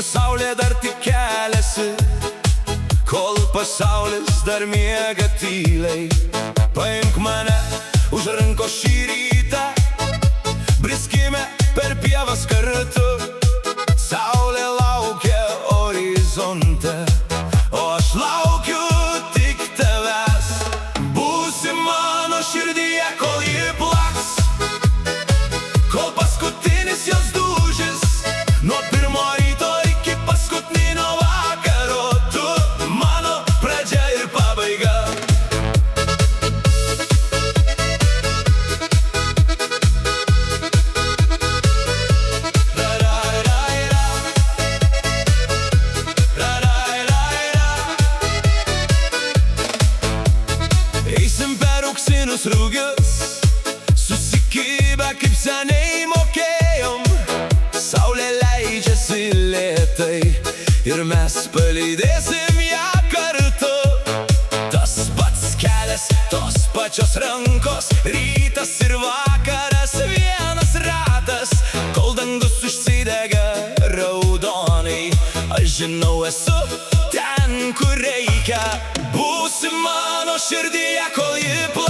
saulė dar tik keliasi, kol pasaulis dar miega tyliai. Paimk mane už rankos šį rytą, briskime per pievas kartu. Saulė laukia horizonte, o aš laukiu tik tavęs. Būsi mano širdyje, kol ji plaks, kol paskutinis jos dūžis. Nuo pirmo ryto iki paskutinio vakaro, tu mano pradžia ir pabaiga. Eisim per auksinius rugius, susikibę kaip seniai mokėjom. Saulė leidžiasi lėtai ir mes palydėsim ją kartu. Tas pats kelias, tos pačios rankos, rytas ir vakaras, vienas ratas. Kol dangus užsidega raudonai, aš žinau, esu ten, kur reikia. Būsi mano širdyje, kol ji plaks.